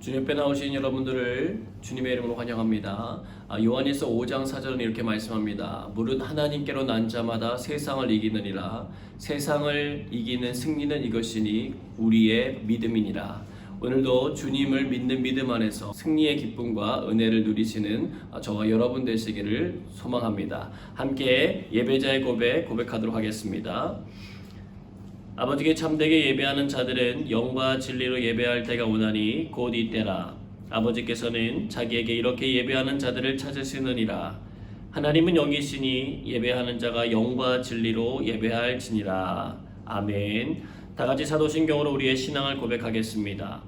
주님 옆에 나오신 여러분들을 주님의 이름으로 환영합니다. 요한일서 5장 4절은 이렇게 말씀합니다. 무릇 하나님께로 난 자마다 세상을 이기느니라. 세상을 이기는 승리는 이것이니 우리의 믿음이니라. 오늘도 주님을 믿는 믿음 안에서 승리의 기쁨과 은혜를 누리시는 저와 여러분 되시기를 소망합니다. 함께 예배자의 고백하도록 하겠습니다. 아버지께 참되게 예배하는 자들은 영과 진리로 예배할 때가 오나니 곧 이때라. 아버지께서는 자기에게 이렇게 예배하는 자들을 찾으시느니라. 하나님은 영이시니 예배하는 자가 영과 진리로 예배할지니라. 아멘. 다같이 사도신경으로 우리의 신앙을 고백하겠습니다.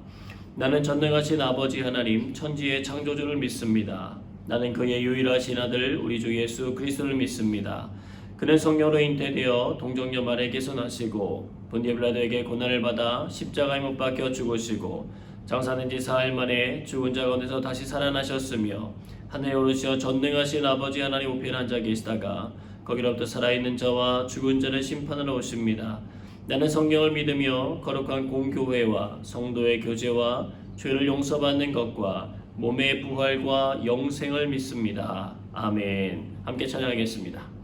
나는 전능하신 아버지 하나님 천지의 창조주를 믿습니다. 나는 그의 유일하신 아들 우리 주 예수 그리스도를 믿습니다. 그는 성령으로 잉태되어 동정녀 마리아에게서 나시고 본디오 빌라도에게 고난을 받아 십자가에 못 박혀 죽으시고 장사된 지 사흘 만에 죽은 자 가운데서 다시 살아나셨으며 하늘에 오르시어 전능하신 아버지 하나님 우편에 앉아 계시다가 거기로부터 살아있는 자와 죽은 자를 심판하러 오십니다. 나는 성령을 믿으며 거룩한 공교회와 성도의 교제와 죄를 용서받는 것과 몸의 부활과 영생을 믿습니다. 아멘. 함께 찬양하겠습니다.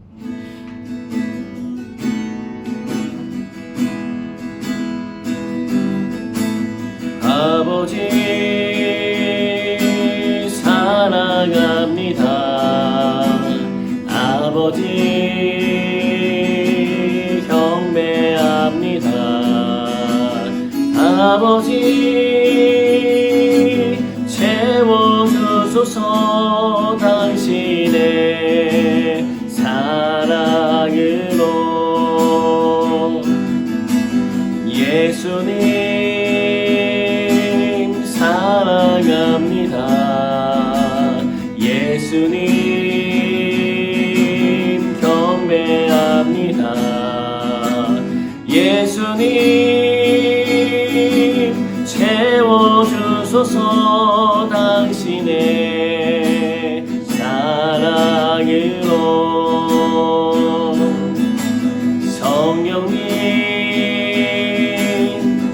아버지 사랑합니다. 아버지 경배합니다. 아버지 채워주소서 당신의 사랑으로. 예수님 사랑합니다. 예수님 경배합니다. 예수님 채워주소서 당신의 사랑으로. 성령님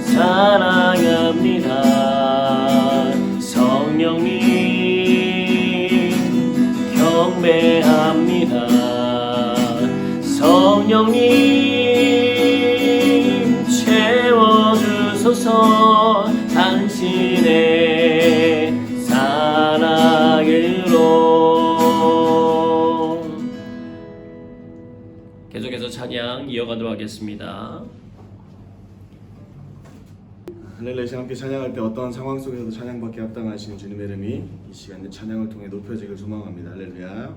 사랑합니다. 경배합니다. 성령님 채워주소서 당신의 사랑으로. 계속해서 찬양 이어가도록 하겠습니다. 할렐루야. 함께 찬양할 때 어떠한 상황 속에서도 찬양받기 합당하시는 주님의 이름이 이 시간에 찬양을 통해 높여지길 소망합니다. 할렐루야.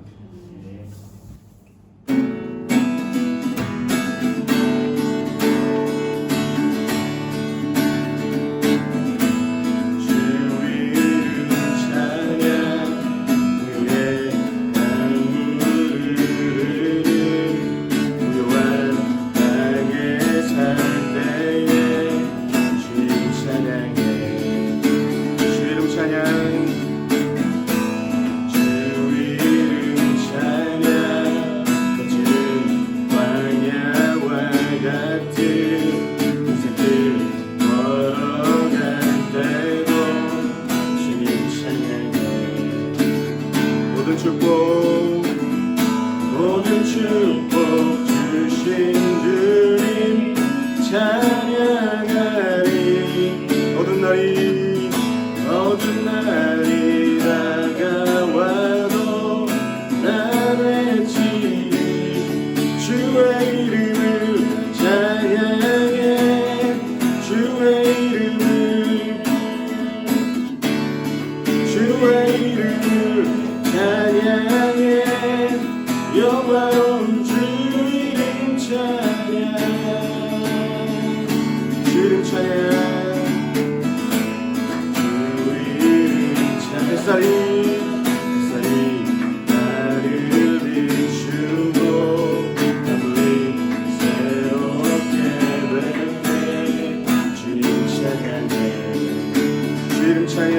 모든 축복 주신 주님 찬양하리. 어두운 날이 다가와도 난 외치리. 주의 이름을 찬양해. 주의 이름을 찬양해. 영화로운 주 이름 찬양. 주 이름 찬양. 주 이름 찬양. 햇살이 나를 비추고 하늘이 새롭게 되네. 주님 찬양해. 주 이름 찬양.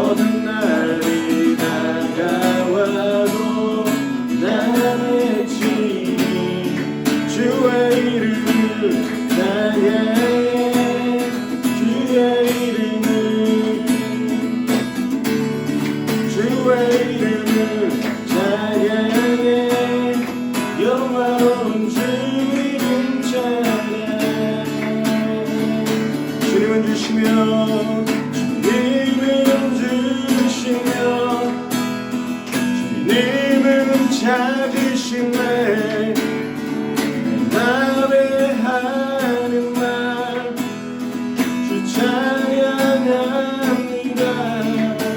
어떤 날이 다가와도 난 외치니 주의 이름을 찬양해 주의 이름을 찬양해 영화로운 주 이름 찬양 주님은 주시며 주님은 찾으시네 나의 하는 말 주 찬양합니다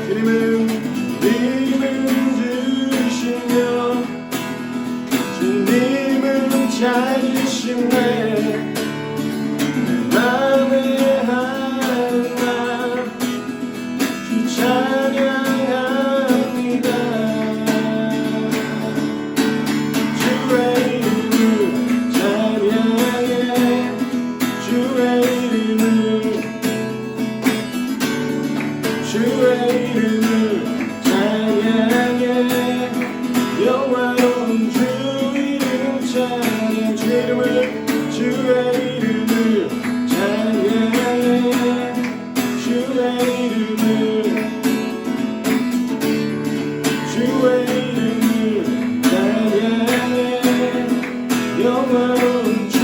주님은 주시며 주님은 찾으시네 나의 하는 말 주 찬양합니다 주의 이름을 찬양해 영화로운 주 이름 찬양 주의 이름을 찬양해 주의 이름을 찬양해 영화로운 주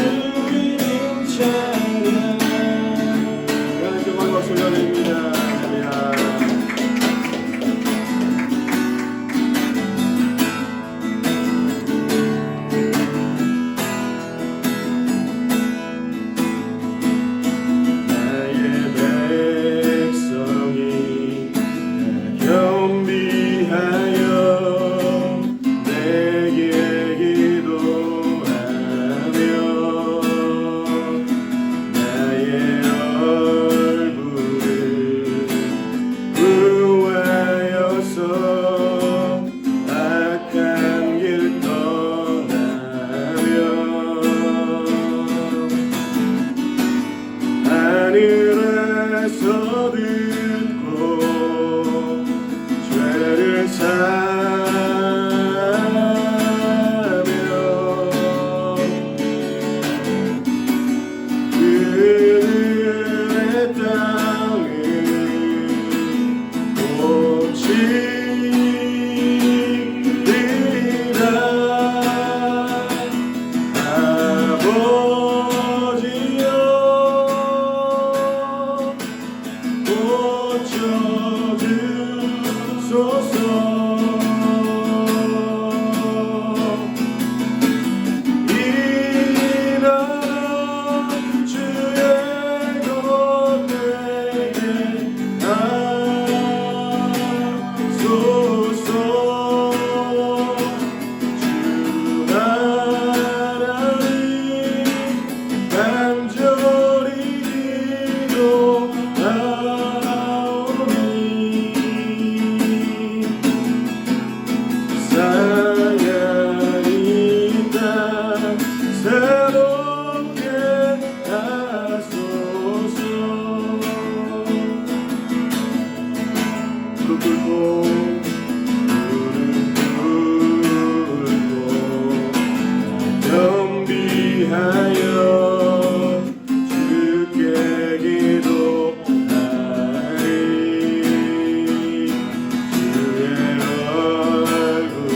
이름 찬양 하나님께 박수 올려드립니다. 하늘에서 듣고 죄를 사며 그들의 땅을 고치리라 겸비하여 주께 기도하리 주의 얼굴을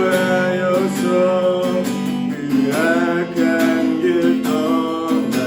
구하여서 그 악한 길 떠나리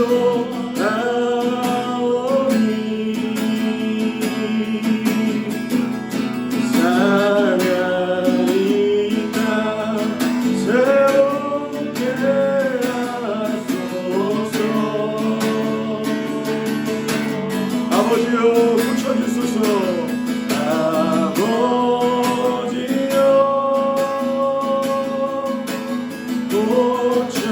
쏟아오니 사랑이다 새롭게 하소서. 아버지여 고쳐주소서. 아버지여 고쳐주소서.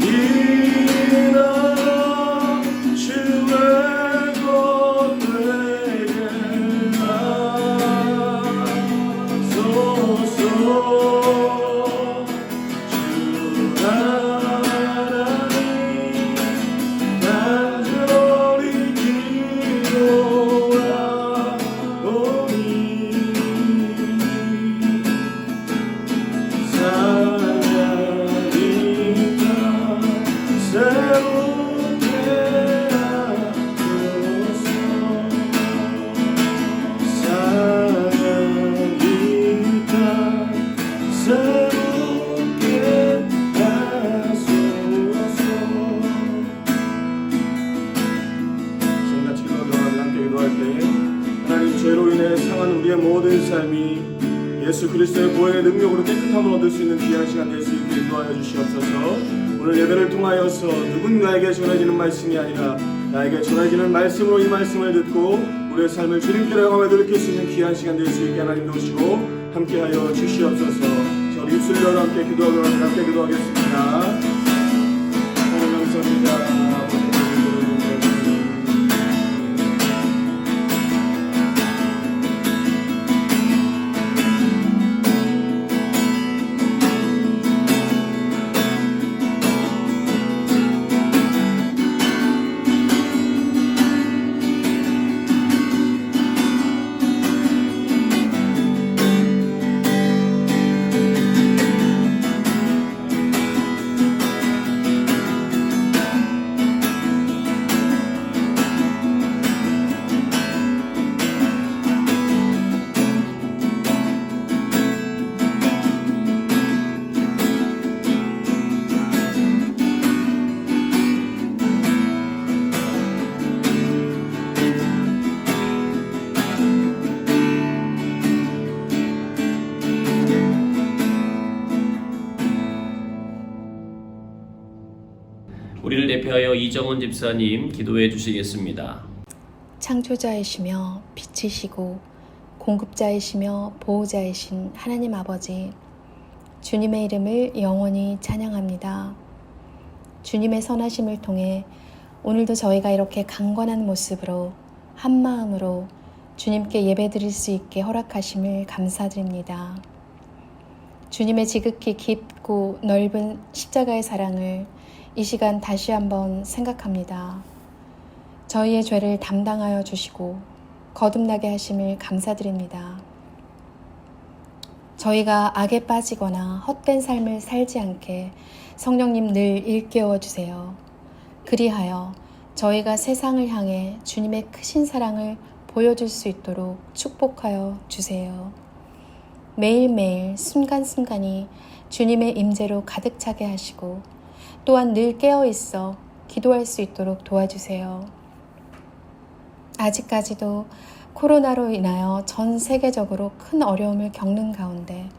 이 나라 주의 것 되게 하소서. 주 하나님 간절히 기도하오니 사랑이다 새롭게 하소서. 사랑이다 새롭게 하소서. 지금같이 기도하면 함께 기도할 때 하나님 죄로 인해 상한 우리의 모든 삶이 예수 그리스도의 보혈의 능력으로 깨끗함을 얻을 수 있는 귀한 시간 될 수 있게 인도하여 주시옵소서. 오늘 예배를 통하여서 누군가에게 전해지는 말씀이 아니라 나에게 전해지는 말씀으로 이 말씀을 듣고 우리의 삶을 주님께로 향하여 돌이킬 수 있는 귀한 시간 될 수 있게 하나님 도우시고 함께하여 주시옵소서. 자, 우리 입술로 함께 기도하도록 함께 기도하겠습니다. 하나님 감사합니다. 우리를 대표하여 이정원 집사님 기도해 주시겠습니다. 창조자이시며 빛이시고 공급자이시며 보호자이신 하나님 아버지, 주님의 이름을 영원히 찬양합니다. 주님의 선하심을 통해 오늘도 저희가 이렇게 강건한 모습으로 한 마음으로 주님께 예배드릴 수 있게 허락하심을 감사드립니다. 주님의 지극히 깊고 넓은 십자가의 사랑을 이 시간 다시 한번 생각합니다. 저희의 죄를 담당하여 주시고 거듭나게 하심을 감사드립니다. 저희가 악에 빠지거나 헛된 삶을 살지 않게 성령님 늘 일깨워 주세요. 그리하여 저희가 세상을 향해 주님의 크신 사랑을 보여줄 수 있도록 축복하여 주세요. 매일매일 순간순간이 주님의 임재로 가득 차게 하시고 또한 늘 깨어있어 기도할 수 있도록 도와주세요. 아직까지도 코로나로 인하여 전 세계적으로 큰 어려움을 겪는 가운데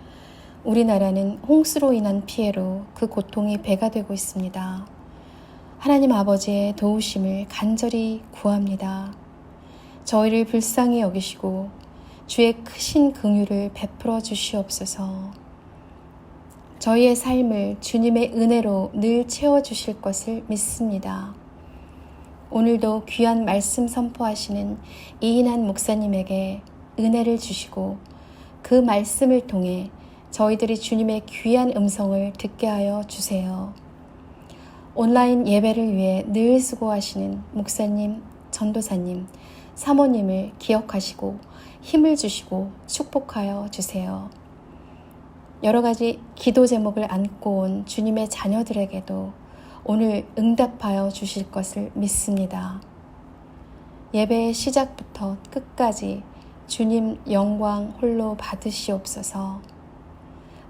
우리나라는 홍수로 인한 피해로 그 고통이 배가 되고 있습니다. 하나님 아버지의 도우심을 간절히 구합니다. 저희를 불쌍히 여기시고 주의 크신 긍휼을 베풀어 주시옵소서. 저희의 삶을 주님의 은혜로 늘 채워주실 것을 믿습니다. 오늘도 귀한 말씀 선포하시는 이인한 목사님에게 은혜를 주시고 그 말씀을 통해 저희들이 주님의 귀한 음성을 듣게 하여 주세요. 온라인 예배를 위해 늘 수고하시는 목사님, 전도사님, 사모님을 기억하시고 힘을 주시고 축복하여 주세요. 여러 가지 기도 제목을 안고 온 주님의 자녀들에게도 오늘 응답하여 주실 것을 믿습니다. 예배의 시작부터 끝까지 주님 영광 홀로 받으시옵소서.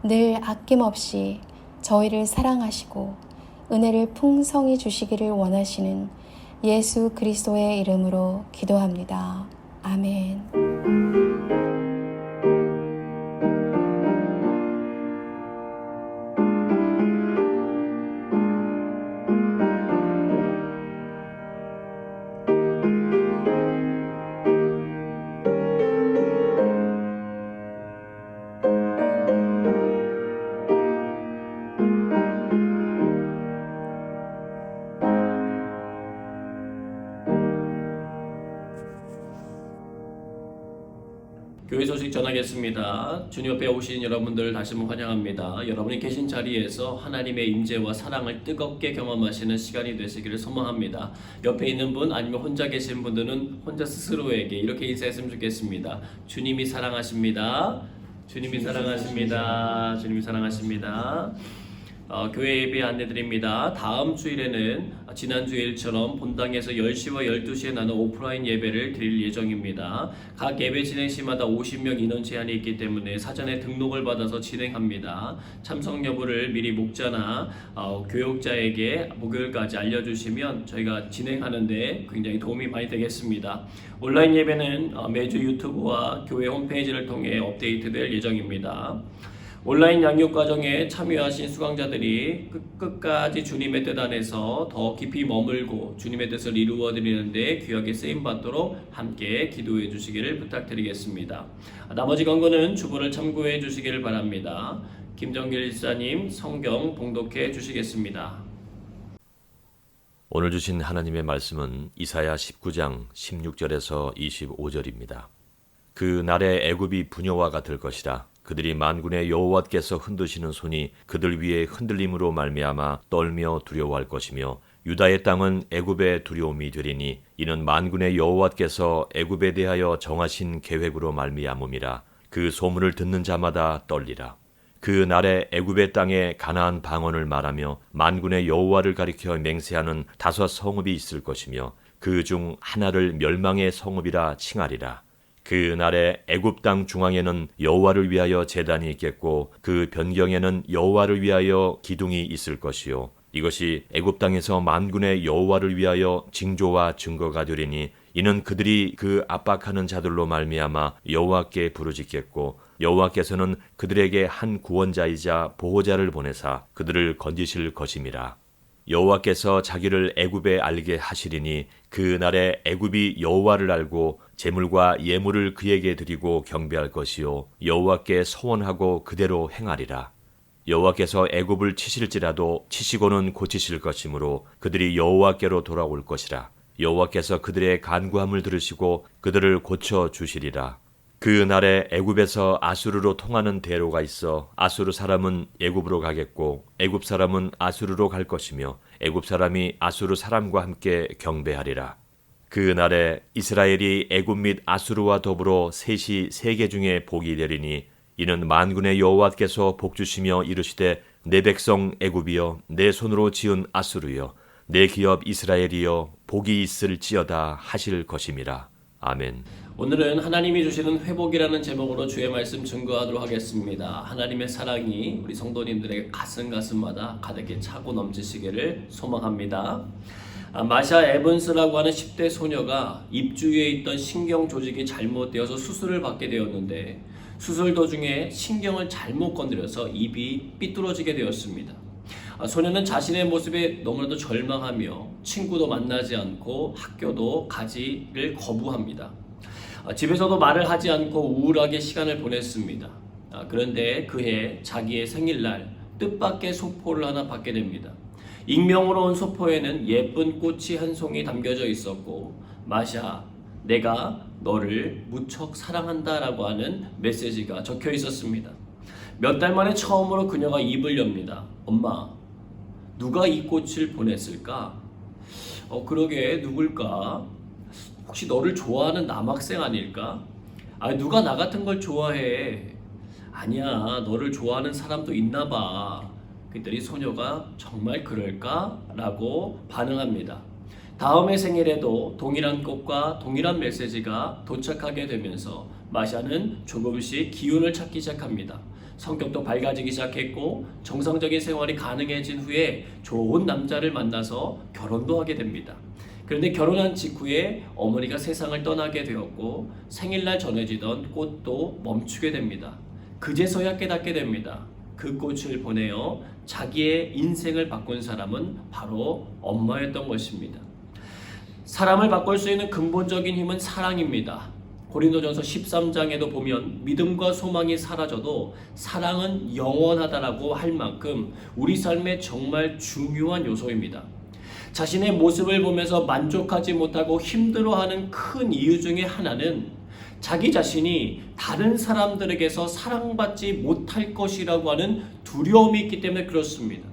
늘 아낌없이 저희를 사랑하시고 은혜를 풍성히 주시기를 원하시는 예수 그리스도의 이름으로 기도합니다. 아멘. 교회 소식 전하겠습니다. 주님 옆에 오신 여러분들 다시 한번 환영합니다. 여러분이 계신 자리에서 하나님의 임재와 사랑을 뜨겁게 경험하시는 시간이 되시기를 소망합니다. 옆에 있는 분 아니면 혼자 계신 분들은 혼자 스스로에게 이렇게 인사했으면 좋겠습니다. 주님이 사랑하십니다. 주님이 사랑하십니다. 주님이 사랑하십니다. 교회 예배 안내드립니다. 다음 주일에는 지난주일처럼 본당에서 10시와 12시에 나눈 오프라인 예배를 드릴 예정입니다. 각 예배 진행 시마다 50명 인원 제한이 있기 때문에 사전에 등록을 받아서 진행합니다. 참석 여부를 미리 목자나 교육자에게 목요일까지 알려주시면 저희가 진행하는데 굉장히 도움이 많이 되겠습니다. 온라인 예배는 매주 유튜브와 교회 홈페이지를 통해 업데이트될 예정입니다. 온라인 양육 과정에 참여하신 수강자들이 끝까지 주님의 뜻 안에서 더 깊이 머물고 주님의 뜻을 이루어 드리는데 귀하게 쓰임 받도록 함께 기도해 주시기를 부탁드리겠습니다. 나머지 권고는 주보를 참고해 주시기를 바랍니다. 김정길 집사님 성경 봉독해 주시겠습니다. 오늘 주신 하나님의 말씀은 이사야 19장 16절에서 25절입니다. 그 날에 애굽이 부녀와 같을 것이라. 그들이 만군의 여호와께서 흔드시는 손이 그들 위에 흔들림으로 말미암아 떨며 두려워할 것이며 유다의 땅은 애굽의 두려움이 되리니 이는 만군의 여호와께서 애굽에 대하여 정하신 계획으로 말미암음이라. 그 소문을 듣는 자마다 떨리라. 그 날에 애굽의 땅에 가나안 방언을 말하며 만군의 여호와를 가리켜 맹세하는 5 성읍이 있을 것이며 그 중 하나를 멸망의 성읍이라 칭하리라. 그 날에 애굽 땅 중앙에는 여호와를 위하여 제단이 있겠고 그 변경에는 여호와를 위하여 기둥이 있을 것이요 이것이 애굽 땅에서 만군의 여호와를 위하여 징조와 증거가 되리니 이는 그들이 그 압박하는 자들로 말미암아 여호와께 부르짖겠고 여호와께서는 그들에게 한 구원자이자 보호자를 보내사 그들을 건지실 것임이라. 여호와께서 자기를 애굽에 알게 하시리니 그 날에 애굽이 여호와를 알고 제물과 예물을 그에게 드리고 경배할 것이요 여호와께 서원하고 그대로 행하리라. 여호와께서 애굽을 치실지라도 치시고는 고치실 것이므로 그들이 여호와께로 돌아올 것이라. 여호와께서 그들의 간구함을 들으시고 그들을 고쳐 주시리라. 그 날에 애굽에서 아수르로 통하는 대로가 있어 아수르 사람은 애굽으로 가겠고 애굽 사람은 아수르로 갈 것이며 애굽 사람이 아수르 사람과 함께 경배하리라. 그 날에 이스라엘이 애굽 및 아수르와 더불어 셋이 세계 중에 복이 되리니 이는 만군의 여호와께서 복주시며 이르시되 내 백성 애굽이여 내 손으로 지은 아수르여 내 기업 이스라엘이여 복이 있을지어다 하실 것임이라. 아멘. 오늘은 하나님이 주시는 회복이라는 제목으로 주의 말씀 증거하도록 하겠습니다. 하나님의 사랑이 우리 성도님들에게 가슴마다 가득히 차고 넘치시기를 소망합니다. 마샤 에번스라고 하는 10대 소녀가 입 주위에 있던 신경 조직이 잘못되어서 수술을 받게 되었는데 수술 도중에 신경을 잘못 건드려서 입이 삐뚤어지게 되었습니다. 소녀는 자신의 모습에 너무나도 절망하며 친구도 만나지 않고 학교도 가지를 거부합니다. 집에서도 말을 하지 않고 우울하게 시간을 보냈습니다. 그런데 그해 자기의 생일날 뜻밖의 소포를 하나 받게 됩니다. 익명으로 온 소포에는 예쁜 꽃이 한 송이 담겨져 있었고 마샤, 내가 너를 무척 사랑한다 라고 하는 메시지가 적혀 있었습니다. 몇 달 만에 처음으로 그녀가 입을 엽니다. 엄마, 누가 이 꽃을 보냈을까? 그러게 누굴까? 혹시 너를 좋아하는 남학생 아닐까? 누가 나 같은 걸 좋아해? 아니야, 너를 좋아하는 사람도 있나 봐. 그랬더니 소녀가 정말 그럴까? 라고 반응합니다. 다음의 생일에도 동일한 꽃과 동일한 메시지가 도착하게 되면서 마샤는 조금씩 기운을 찾기 시작합니다. 성격도 밝아지기 시작했고 정상적인 생활이 가능해진 후에 좋은 남자를 만나서 결혼도 하게 됩니다. 그런데 결혼한 직후에 어머니가 세상을 떠나게 되었고 생일날 전해지던 꽃도 멈추게 됩니다. 그제서야 깨닫게 됩니다. 그 꽃을 보내어 자기의 인생을 바꾼 사람은 바로 엄마였던 것입니다. 사람을 바꿀 수 있는 근본적인 힘은 사랑입니다. 고린도전서 13장에도 보면 믿음과 소망이 사라져도 사랑은 영원하다라고 할 만큼 우리 삶에 정말 중요한 요소입니다. 자신의 모습을 보면서 만족하지 못하고 힘들어하는 큰 이유 중에 하나는 자기 자신이 다른 사람들에게서 사랑받지 못할 것이라고 하는 두려움이 있기 때문에 그렇습니다.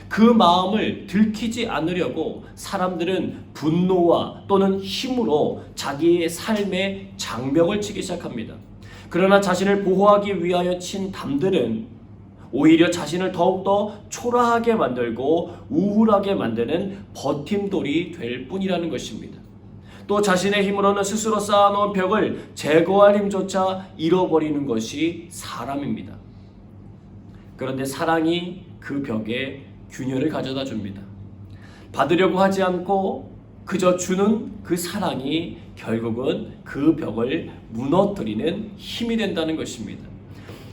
그 마음을 들키지 않으려고 사람들은 분노와 또는 힘으로 자기의 삶에 장벽을 치기 시작합니다. 그러나 자신을 보호하기 위하여 친 담들은 오히려 자신을 더욱더 초라하게 만들고 우울하게 만드는 버팀돌이 될 뿐이라는 것입니다. 또 자신의 힘으로는 스스로 쌓아놓은 벽을 제거할 힘조차 잃어버리는 것이 사람입니다. 그런데 사랑이 그 벽에 균열을 가져다 줍니다. 받으려고 하지 않고 그저 주는 그 사랑이 결국은 그 벽을 무너뜨리는 힘이 된다는 것입니다.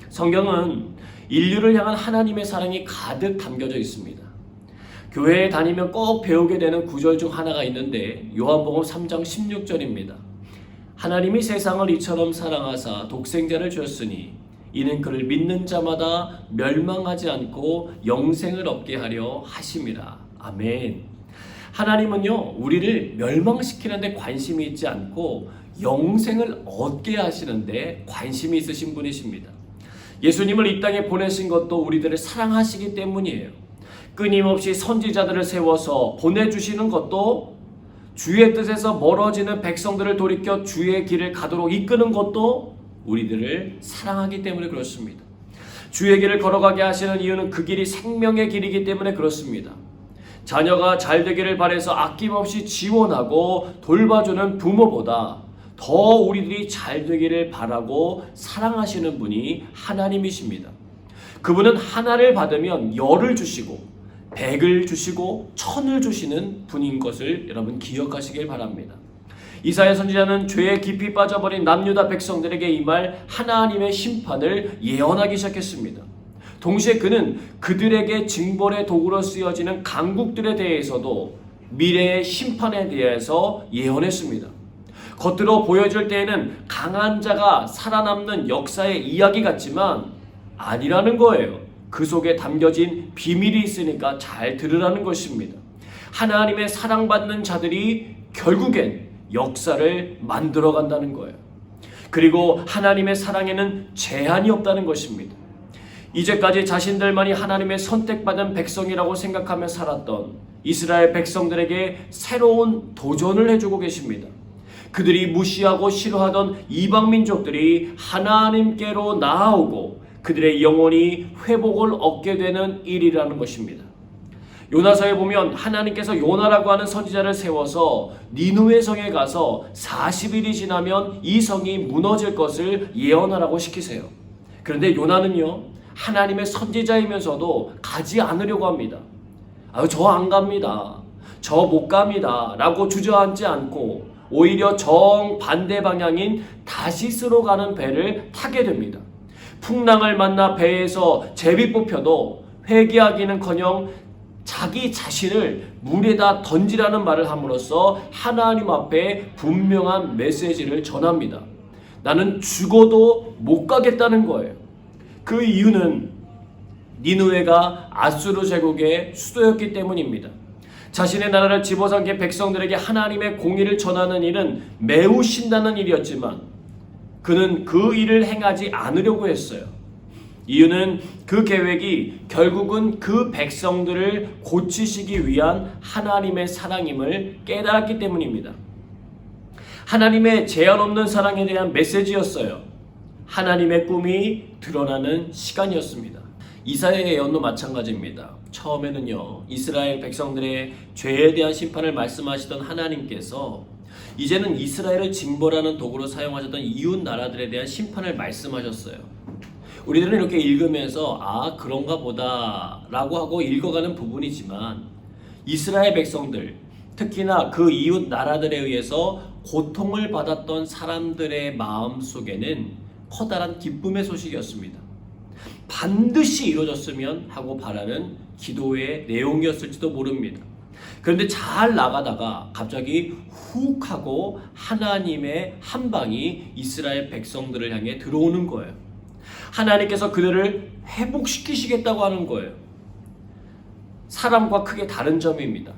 성경은 인류를 향한 하나님의 사랑이 가득 담겨져 있습니다. 교회에 다니면 꼭 배우게 되는 구절 중 하나가 있는데 요한복음 3장 16절입니다. 하나님이 세상을 이처럼 사랑하사 독생자를 주었으니 이는 그를 믿는 자마다 멸망하지 않고 영생을 얻게 하려 하심이라. 아멘. 하나님은요, 우리를 멸망시키는 데 관심이 있지 않고 영생을 얻게 하시는 데 관심이 있으신 분이십니다. 예수님을 이 땅에 보내신 것도 우리들을 사랑하시기 때문이에요. 끊임없이 선지자들을 세워서 보내주시는 것도 주의 뜻에서 멀어지는 백성들을 돌이켜 주의 길을 가도록 이끄는 것도 우리들을 사랑하기 때문에 그렇습니다. 주의 길을 걸어가게 하시는 이유는 그 길이 생명의 길이기 때문에 그렇습니다. 자녀가 잘 되기를 바라서 아낌없이 지원하고 돌봐주는 부모보다 더 우리들이 잘 되기를 바라고 사랑하시는 분이 하나님이십니다. 그분은 하나를 받으면 열을 주시고 100을 주시고 1000을 주시는 분인 것을 여러분 기억하시길 바랍니다. 이사야 선지자는 죄에 깊이 빠져버린 남유다 백성들에게 임할 하나님의 심판을 예언하기 시작했습니다. 동시에 그는 그들에게 징벌의 도구로 쓰여지는 강국들에 대해서도 미래의 심판에 대해서 예언했습니다. 겉으로 보여질 때에는 강한 자가 살아남는 역사의 이야기 같지만 아니라는 거예요. 그 속에 담겨진 비밀이 있으니까 잘 들으라는 것입니다. 하나님의 사랑받는 자들이 결국엔 역사를 만들어간다는 거예요. 그리고 하나님의 사랑에는 제한이 없다는 것입니다. 이제까지 자신들만이 하나님의 선택받은 백성이라고 생각하며 살았던 이스라엘 백성들에게 새로운 도전을 해주고 계십니다. 그들이 무시하고 싫어하던 이방민족들이 하나님께로 나아오고 그들의 영혼이 회복을 얻게 되는 일이라는 것입니다. 요나서에 보면 하나님께서 요나라고 하는 선지자를 세워서 니느웨 성에 가서 40일이 지나면 이 성이 무너질 것을 예언하라고 시키세요. 그런데 요나는요, 하나님의 선지자이면서도 가지 않으려고 합니다. 저 안 갑니다. 저 못 갑니다. 라고 주저앉지 않고 오히려 정반대 방향인 다시스로 가는 배를 타게 됩니다. 풍랑을 만나 배에서 제비 뽑혀도 회개하기는커녕 자기 자신을 물에다 던지라는 말을 함으로써 하나님 앞에 분명한 메시지를 전합니다. 나는 죽어도 못 가겠다는 거예요. 그 이유는 니느웨가 아수르 제국의 수도였기 때문입니다. 자신의 나라를 집어삼킨 백성들에게 하나님의 공의를 전하는 일은 매우 신나는 일이었지만 그는 그 일을 행하지 않으려고 했어요. 이유는 그 계획이 결국은 그 백성들을 고치시기 위한 하나님의 사랑임을 깨달았기 때문입니다. 하나님의 제한 없는 사랑에 대한 메시지였어요. 하나님의 꿈이 드러나는 시간이었습니다. 이사야의 예언도 마찬가지입니다. 처음에는요, 이스라엘 백성들의 죄에 대한 심판을 말씀하시던 하나님께서 이제는 이스라엘을 징벌하는 도구로 사용하셨던 이웃 나라들에 대한 심판을 말씀하셨어요. 우리들은 이렇게 읽으면서 아 그런가 보다 라고 하고 읽어가는 부분이지만 이스라엘 백성들 특히나 그 이웃 나라들에 의해서 고통을 받았던 사람들의 마음속에는 커다란 기쁨의 소식이었습니다. 반드시 이루어졌으면 하고 바라는 기도의 내용이었을지도 모릅니다. 그런데 잘 나가다가 갑자기 훅 하고 하나님의 한 방이 이스라엘 백성들을 향해 들어오는 거예요. 하나님께서 그들을 회복시키시겠다고 하는 거예요. 사람과 크게 다른 점입니다.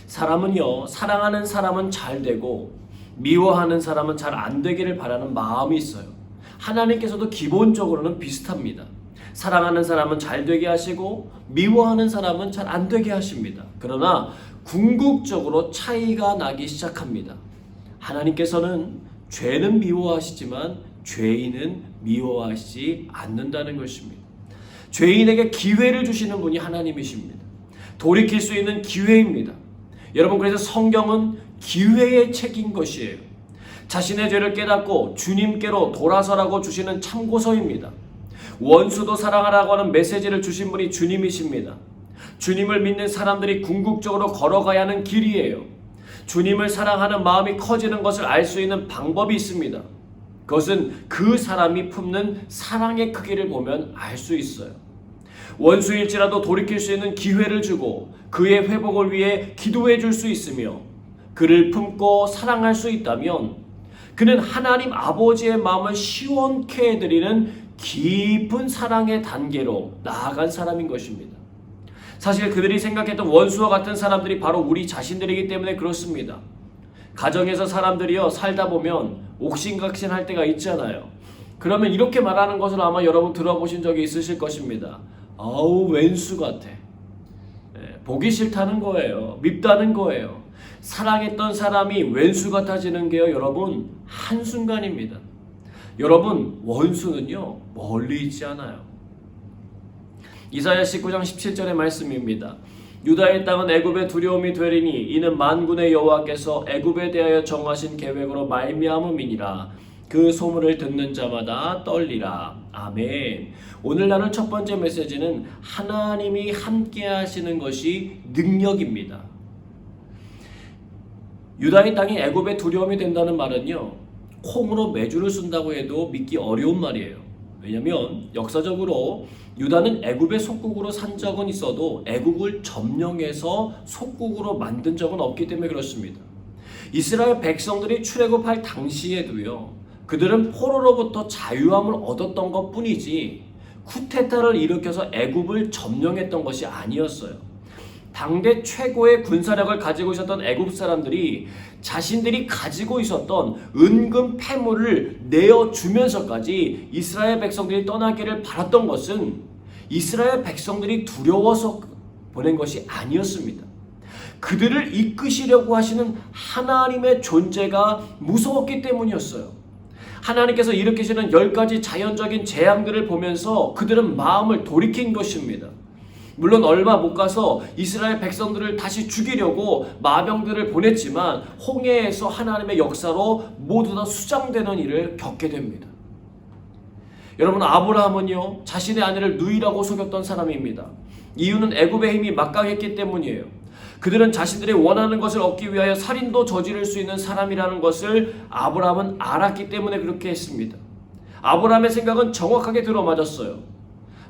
사람은요, 사랑하는 사람은 잘 되고 미워하는 사람은 잘 안 되기를 바라는 마음이 있어요. 하나님께서도 기본적으로는 비슷합니다. 사랑하는 사람은 잘 되게 하시고 미워하는 사람은 잘 안 되게 하십니다. 그러나 궁극적으로 차이가 나기 시작합니다. 하나님께서는 죄는 미워하시지만 죄인은 미워하시지 않는다는 것입니다. 죄인에게 기회를 주시는 분이 하나님이십니다. 돌이킬 수 있는 기회입니다. 여러분, 그래서 성경은 기회의 책인 것이에요. 자신의 죄를 깨닫고 주님께로 돌아서라고 주시는 참고서입니다. 원수도 사랑하라고 하는 메시지를 주신 분이 주님이십니다. 주님을 믿는 사람들이 궁극적으로 걸어가야 하는 길이에요. 주님을 사랑하는 마음이 커지는 것을 알 수 있는 방법이 있습니다. 그것은 그 사람이 품는 사랑의 크기를 보면 알 수 있어요. 원수일지라도 돌이킬 수 있는 기회를 주고 그의 회복을 위해 기도해 줄 수 있으며 그를 품고 사랑할 수 있다면 그는 하나님 아버지의 마음을 시원케 해드리는 깊은 사랑의 단계로 나아간 사람인 것입니다. 사실 그들이 생각했던 원수와 같은 사람들이 바로 우리 자신들이기 때문에 그렇습니다. 가정에서 사람들이요 살다 보면 옥신각신할 때가 있잖아요. 그러면 이렇게 말하는 것을 아마 여러분 들어보신 적이 있으실 것입니다. 아우 왼수 같아. 보기 싫다는 거예요. 밉다는 거예요. 사랑했던 사람이 왼수 같아지는 게요 여러분 한순간입니다. 여러분 원수는요 멀리 있지 않아요. 이사야 19장 17절의 말씀입니다. 유다의 땅은 애굽의 두려움이 되리니 이는 만군의 여호와께서 애굽에 대하여 정하신 계획으로 말미암음이니라. 그 소문을 듣는 자마다 떨리라. 아멘. 오늘 나눌 첫 번째 메시지는 하나님이 함께 하시는 것이 능력입니다. 유다의 땅이 애굽의 두려움이 된다는 말은요 콩으로 매주를 쓴다고 해도 믿기 어려운 말이에요. 왜냐하면 역사적으로 유다는 애굽의 속국으로 산 적은 있어도 애국을 점령해서 속국으로 만든 적은 없기 때문에 그렇습니다. 이스라엘 백성들이 출애굽할 당시에도요 그들은 포로로부터 자유함을 얻었던 것 뿐이지 쿠데타를 일으켜서 애굽을 점령했던 것이 아니었어요. 당대 최고의 군사력을 가지고 있었던 애굽 사람들이 자신들이 가지고 있었던 은금 패물을 내어주면서까지 이스라엘 백성들이 떠나기를 바랐던 것은 이스라엘 백성들이 두려워서 보낸 것이 아니었습니다. 그들을 이끄시려고 하시는 하나님의 존재가 무서웠기 때문이었어요. 하나님께서 일으키시는 10가지 자연적인 재앙들을 보면서 그들은 마음을 돌이킨 것입니다. 물론 얼마 못 가서 이스라엘 백성들을 다시 죽이려고 마병들을 보냈지만 홍해에서 하나님의 역사로 모두 다 수장되는 일을 겪게 됩니다. 여러분 아브라함은요 자신의 아내를 누이라고 속였던 사람입니다. 이유는 애굽의 힘이 막강했기 때문이에요. 그들은 자신들이 원하는 것을 얻기 위하여 살인도 저지를 수 있는 사람이라는 것을 아브라함은 알았기 때문에 그렇게 했습니다. 아브라함의 생각은 정확하게 들어맞았어요.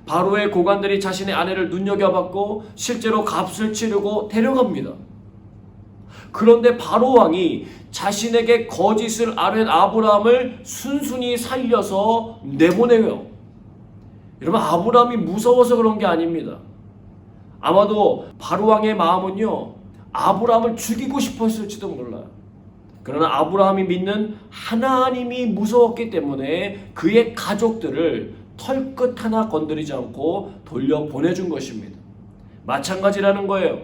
바로의 고관들이 자신의 아내를 눈여겨봤고 실제로 값을 치르고 데려갑니다. 그런데 바로 왕이 자신에게 거짓을 아뢰는 아브라함을 순순히 살려서 내보내요. 여러분 아브라함이 무서워서 그런 게 아닙니다. 아마도 바로 왕의 마음은요 아브라함을 죽이고 싶었을지도 몰라요. 그러나 아브라함이 믿는 하나님이 무서웠기 때문에 그의 가족들을 털끝 하나 건드리지 않고 돌려보내준 것입니다. 마찬가지라는 거예요.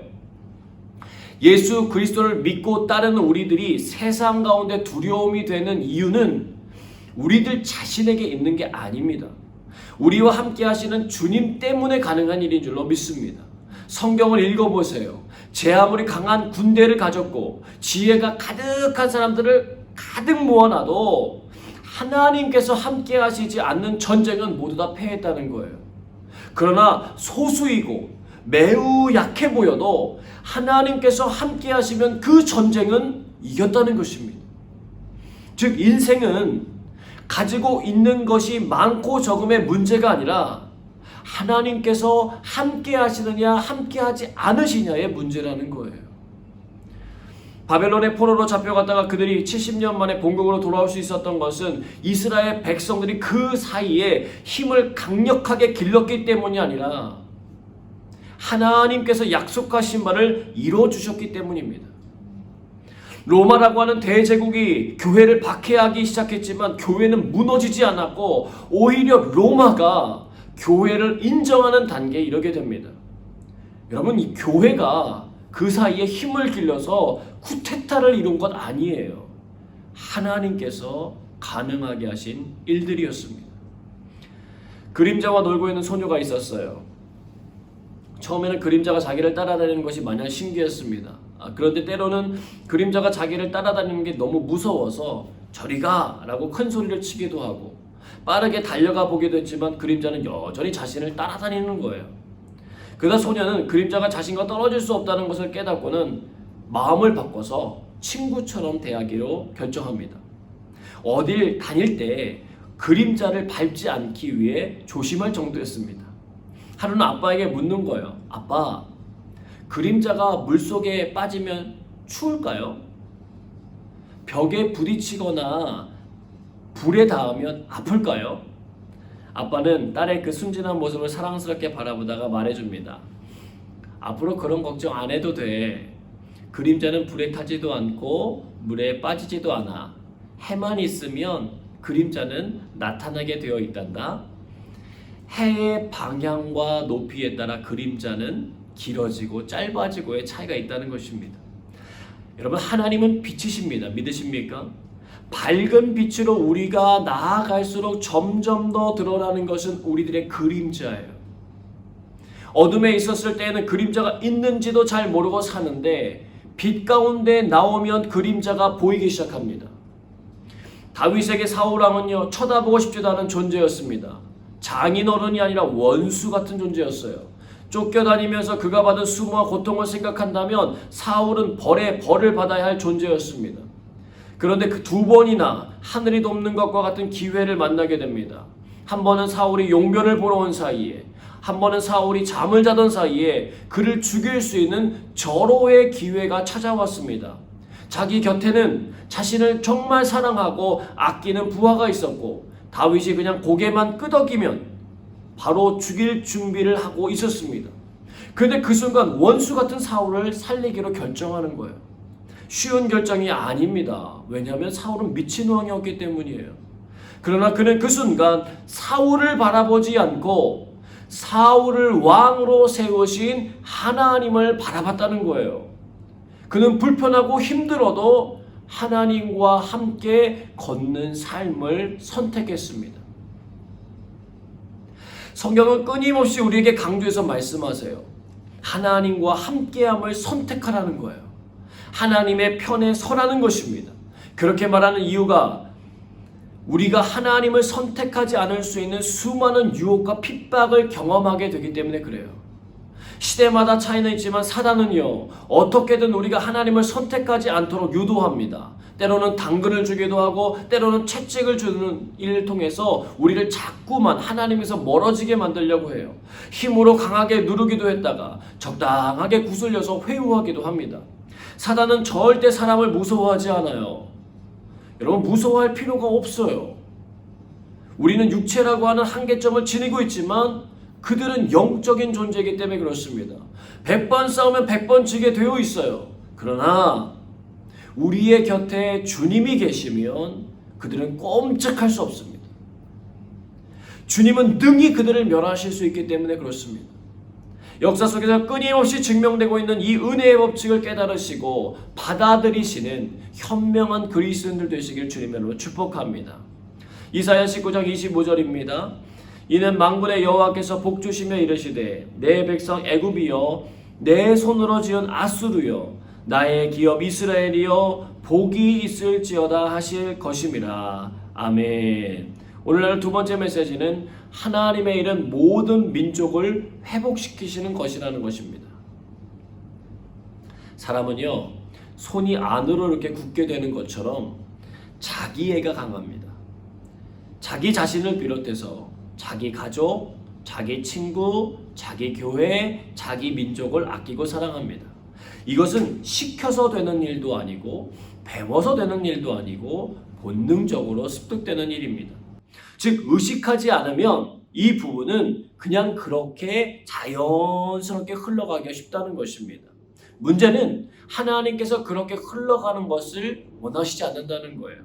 예수 그리스도를 믿고 따르는 우리들이 세상 가운데 두려움이 되는 이유는 우리들 자신에게 있는 게 아닙니다. 우리와 함께 하시는 주님 때문에 가능한 일인 줄로 믿습니다. 성경을 읽어보세요. 제 아무리 강한 군대를 가졌고 지혜가 가득한 사람들을 가득 모아놔도 하나님께서 함께 하시지 않는 전쟁은 모두 다 패했다는 거예요. 그러나 소수이고 매우 약해 보여도 하나님께서 함께 하시면 그 전쟁은 이겼다는 것입니다. 즉 인생은 가지고 있는 것이 많고 적음의 문제가 아니라 하나님께서 함께 하시느냐 함께 하지 않으시냐의 문제라는 거예요. 바벨론의 포로로 잡혀갔다가 그들이 70년 만에 본국으로 돌아올 수 있었던 것은 이스라엘 백성들이 그 사이에 힘을 강력하게 길렀기 때문이 아니라 하나님께서 약속하신 바를 이루어주셨기 때문입니다. 로마라고 하는 대제국이 교회를 박해하기 시작했지만 교회는 무너지지 않았고 오히려 로마가 교회를 인정하는 단계에 이르게 됩니다. 여러분, 이 교회가 그 사이에 힘을 길러서 쿠데타를 이룬 것 아니에요. 하나님께서 가능하게 하신 일들이었습니다. 그림자와 놀고 있는 소녀가 있었어요. 처음에는 그림자가 자기를 따라다니는 것이 마냥 신기했습니다. 그런데 때로는 그림자가 자기를 따라다니는 게 너무 무서워서 저리 가! 라고 큰 소리를 치기도 하고 빠르게 달려가 보기도 했지만 그림자는 여전히 자신을 따라다니는 거예요. 그러다 소녀는 그림자가 자신과 떨어질 수 없다는 것을 깨닫고는 마음을 바꿔서 친구처럼 대하기로 결정합니다. 어딜 다닐 때 그림자를 밟지 않기 위해 조심할 정도였습니다. 하루는 아빠에게 묻는 거예요. 아빠, 그림자가 물속에 빠지면 추울까요? 벽에 부딪히거나 불에 닿으면 아플까요? 아빠는 딸의 그 순진한 모습을 사랑스럽게 바라보다가 말해줍니다. 앞으로 그런 걱정 안 해도 돼. 그림자는 불에 타지도 않고 물에 빠지지도 않아. 해만 있으면 그림자는 나타나게 되어 있단다. 해의 방향과 높이에 따라 그림자는 길어지고 짧아지고의 차이가 있다는 것입니다. 여러분, 하나님은 빛이십니다. 믿으십니까? 밝은 빛으로 우리가 나아갈수록 점점 더 드러나는 것은 우리들의 그림자예요. 어둠에 있었을 때에는 그림자가 있는지도 잘 모르고 사는데 빛 가운데 나오면 그림자가 보이기 시작합니다. 다윗에게 사울왕은요, 쳐다보고 싶지도 않은 존재였습니다. 장인어른이 아니라 원수 같은 존재였어요. 쫓겨다니면서 그가 받은 수모와 고통을 생각한다면 사울은 벌을 받아야 할 존재였습니다. 그런데 그 두 번이나 하늘이 돕는 것과 같은 기회를 만나게 됩니다. 한 번은 사울이 용변을 보러 온 사이에, 한 번은 사울이 잠을 자던 사이에 그를 죽일 수 있는 절호의 기회가 찾아왔습니다. 자기 곁에는 자신을 정말 사랑하고 아끼는 부하가 있었고 다윗이 그냥 고개만 끄덕이면 바로 죽일 준비를 하고 있었습니다. 그런데 그 순간 원수 같은 사울을 살리기로 결정하는 거예요. 쉬운 결정이 아닙니다. 왜냐하면 사울은 미친 왕이었기 때문이에요. 그러나 그는 그 순간 사울을 바라보지 않고 사울을 왕으로 세우신 하나님을 바라봤다는 거예요. 그는 불편하고 힘들어도 하나님과 함께 걷는 삶을 선택했습니다. 성경은 끊임없이 우리에게 강조해서 말씀하세요. 하나님과 함께함을 선택하라는 거예요. 하나님의 편에 서라는 것입니다. 그렇게 말하는 이유가 우리가 하나님을 선택하지 않을 수 있는 수많은 유혹과 핍박을 경험하게 되기 때문에 그래요. 시대마다 차이는 있지만 사단은요, 어떻게든 우리가 하나님을 선택하지 않도록 유도합니다. 때로는 당근을 주기도 하고 때로는 채찍을 주는 일을 통해서 우리를 자꾸만 하나님에서 멀어지게 만들려고 해요. 힘으로 강하게 누르기도 했다가 적당하게 구슬려서 회유하기도 합니다. 사단은 절대 사람을 무서워하지 않아요. 여러분, 무서워할 필요가 없어요. 우리는 육체라고 하는 한계점을 지니고 있지만 그들은 영적인 존재이기 때문에 그렇습니다. 100번 싸우면 100번 지게 되어 있어요. 그러나 우리의 곁에 주님이 계시면 그들은 꼼짝할 수 없습니다. 주님은 능히 그들을 멸하실 수 있기 때문에 그렇습니다. 역사 속에서 끊임없이 증명되고 있는 이 은혜의 법칙을 깨달으시고 받아들이시는 현명한 그리스도인들 되시길 주님으로 축복합니다. 이사야 19장 25절입니다. 이는 만군의 여호와께서 복주시며 이르시되 내 백성 애굽이여 내 손으로 지은 아수르여 나의 기업 이스라엘이여 복이 있을지어다 하실 것임이라. 아멘. 오늘날 두 번째 메시지는 하나님의 일은 모든 민족을 회복시키시는 것이라는 것입니다. 사람은요, 손이 안으로 이렇게 굳게 되는 것처럼 자기애가 강합니다. 자기 자신을 비롯해서 자기 가족, 자기 친구, 자기 교회, 자기 민족을 아끼고 사랑합니다. 이것은 시켜서 되는 일도 아니고 배워서 되는 일도 아니고 본능적으로 습득되는 일입니다. 즉 의식하지 않으면 이 부분은 그냥 그렇게 자연스럽게 흘러가기가 쉽다는 것입니다. 문제는 하나님께서 그렇게 흘러가는 것을 원하시지 않는다는 거예요.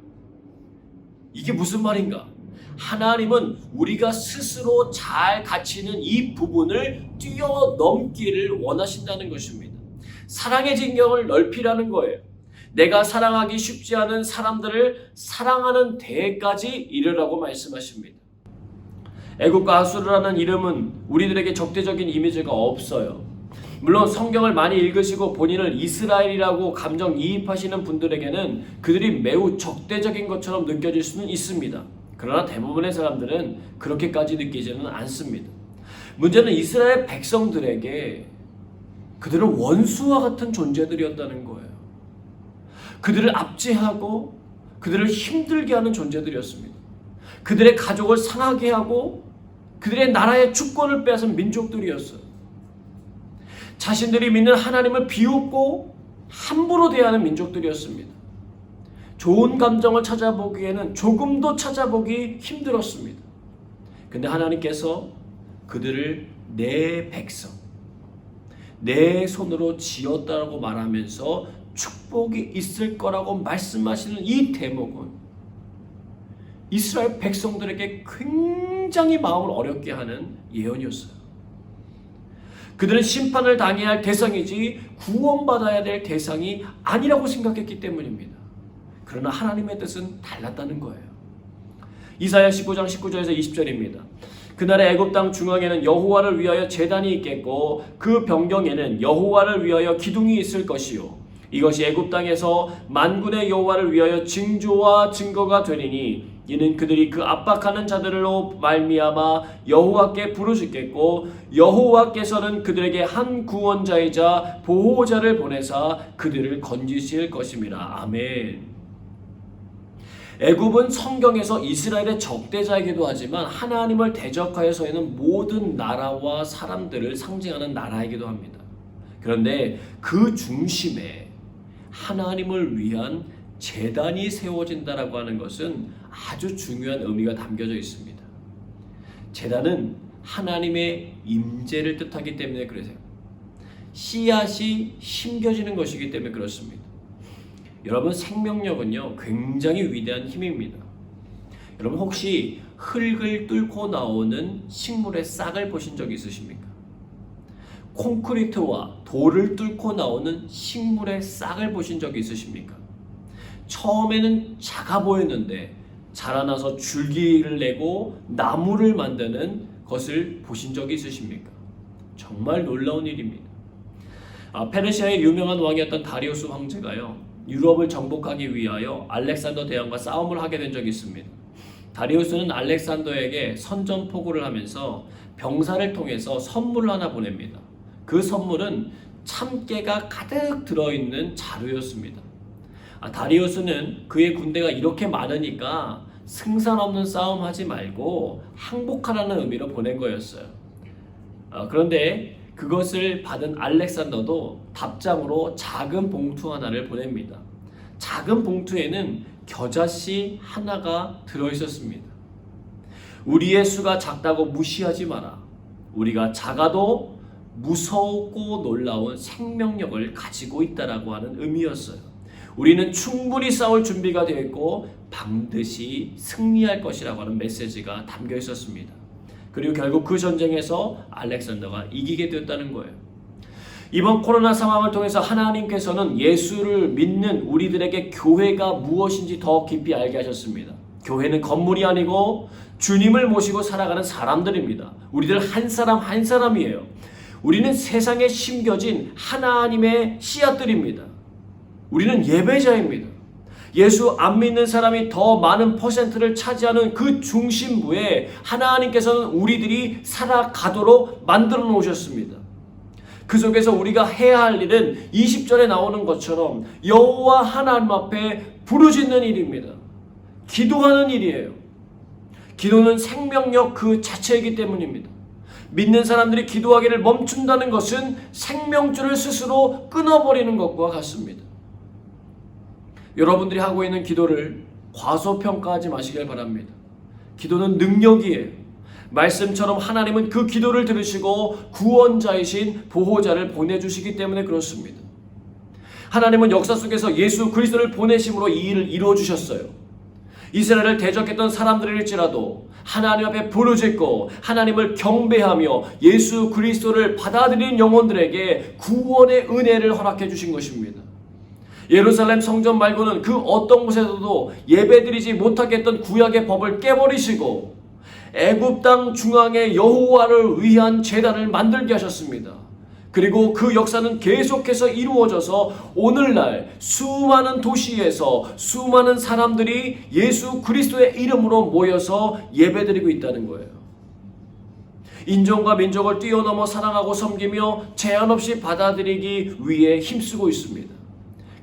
이게 무슨 말인가? 하나님은 우리가 스스로 잘 갖추는 이 부분을 뛰어넘기를 원하신다는 것입니다. 사랑의 진경을 넓히라는 거예요. 내가 사랑하기 쉽지 않은 사람들을 사랑하는 데까지 이르라고 말씀하십니다. 애굽과 아수르라는 이름은 우리들에게 적대적인 이미지가 없어요. 물론 성경을 많이 읽으시고 본인을 이스라엘이라고 감정이입하시는 분들에게는 그들이 매우 적대적인 것처럼 느껴질 수는 있습니다. 그러나 대부분의 사람들은 그렇게까지 느끼지는 않습니다. 문제는 이스라엘 백성들에게 그들은 원수와 같은 존재들이었다는 거예요. 그들을 압제하고 그들을 힘들게 하는 존재들이었습니다. 그들의 가족을 상하게 하고 그들의 나라의 주권을 빼앗은 민족들이었어요. 자신들이 믿는 하나님을 비웃고 함부로 대하는 민족들이었습니다. 좋은 감정을 찾아보기에는 조금도 찾아보기 힘들었습니다. 근데 하나님께서 그들을 내 백성, 내 손으로 지었다고 말하면서 축복이 있을 거라고 말씀하시는 이 대목은 이스라엘 백성들에게 굉장히 마음을 어렵게 하는 예언이었어요. 그들은 심판을 당해야 할 대상이지 구원받아야 될 대상이 아니라고 생각했기 때문입니다. 그러나 하나님의 뜻은 달랐다는 거예요. 이사야 19장 19절에서 20절입니다. 그날의 애굽 땅 중앙에는 여호와를 위하여 제단이 있겠고 그 변경에는 여호와를 위하여 기둥이 있을 것이요 이것이 애굽 땅에서 만군의 여호와를 위하여 징조와 증거가 되리니 이는 그들이 그 압박하는 자들로 말미암아 여호와께 부르짖겠고 여호와께서는 그들에게 한 구원자이자 보호자를 보내사 그들을 건지실 것임이라. 아멘. 애굽은 성경에서 이스라엘의 적대자이기도 하지만 하나님을 대적하여 서 있는 모든 나라와 사람들을 상징하는 나라이기도 합니다. 그런데 그 중심에 하나님을 위한 제단이 세워진다라고 하는 것은 아주 중요한 의미가 담겨져 있습니다. 제단은 하나님의 임재를 뜻하기 때문에 그러세요. 씨앗이 심겨지는 것이기 때문에 그렇습니다. 여러분, 생명력은요 굉장히 위대한 힘입니다. 여러분, 혹시 흙을 뚫고 나오는 식물의 싹을 보신 적 있으십니까? 콘크리트와 돌을 뚫고 나오는 식물의 싹을 보신 적 있으십니까? 처음에는 작아 보였는데 자라나서 줄기를 내고 나무를 만드는 것을 보신 적이 있으십니까? 정말 놀라운 일입니다. 페르시아의 유명한 왕이었던 다리우스 황제가요 유럽을 정복하기 위하여 알렉산더 대왕과 싸움을 하게 된 적이 있습니다. 다리우스는 알렉산더에게 선전포고를 하면서 병사를 통해서 선물을 하나 보냅니다. 그 선물은 참깨가 가득 들어있는 자루였습니다. 다리우스는 그의 군대가 이렇게 많으니까 승산 없는 싸움 하지 말고 항복하라는 의미로 보낸 거였어요. 그런데 그것을 받은 알렉산더도 답장으로 작은 봉투 하나를 보냅니다. 작은 봉투에는 겨자씨 하나가 들어있었습니다. 우리의 수가 작다고 무시하지 마라. 우리가 작아도 무섭고 놀라운 생명력을 가지고 있다라고 하는 의미였어요. 우리는 충분히 싸울 준비가 되어 있고 반드시 승리할 것이라고 하는 메시지가 담겨 있었습니다. 그리고 결국 그 전쟁에서 알렉산더가 이기게 되었다는 거예요. 이번 코로나 상황을 통해서 하나님께서는 예수를 믿는 우리들에게 교회가 무엇인지 더 깊이 알게 하셨습니다. 교회는 건물이 아니고 주님을 모시고 살아가는 사람들입니다. 우리들 한 사람 한 사람이에요. 우리는 세상에 심겨진 하나님의 씨앗들입니다. 우리는 예배자입니다. 예수 안 믿는 사람이 더 많은 퍼센트를 차지하는 그 중심부에 하나님께서는 우리들이 살아가도록 만들어 놓으셨습니다. 그 속에서 우리가 해야 할 일은 20절에 나오는 것처럼 여호와 하나님 앞에 부르짖는 일입니다. 기도하는 일이에요. 기도는 생명력 그 자체이기 때문입니다. 믿는 사람들이 기도하기를 멈춘다는 것은 생명줄을 스스로 끊어버리는 것과 같습니다. 여러분들이 하고 있는 기도를 과소평가하지 마시길 바랍니다. 기도는 능력이에요. 말씀처럼 하나님은 그 기도를 들으시고 구원자이신 보호자를 보내주시기 때문에 그렇습니다. 하나님은 역사 속에서 예수 그리스도를 보내심으로 이 일을 이루어주셨어요. 이스라엘을 대적했던 사람들일지라도 하나님 앞에 부르짖고 하나님을 경배하며 예수 그리스도를 받아들인 영혼들에게 구원의 은혜를 허락해 주신 것입니다. 예루살렘 성전 말고는 그 어떤 곳에서도 예배드리지 못하게 했던 구약의 법을 깨버리시고 애굽 땅 중앙에 여호와를 위한 제단을 만들게 하셨습니다. 그리고 그 역사는 계속해서 이루어져서 오늘날 수많은 도시에서 수많은 사람들이 예수 그리스도의 이름으로 모여서 예배드리고 있다는 거예요. 인종과 민족을 뛰어넘어 사랑하고 섬기며 제한 없이 받아들이기 위해 힘쓰고 있습니다.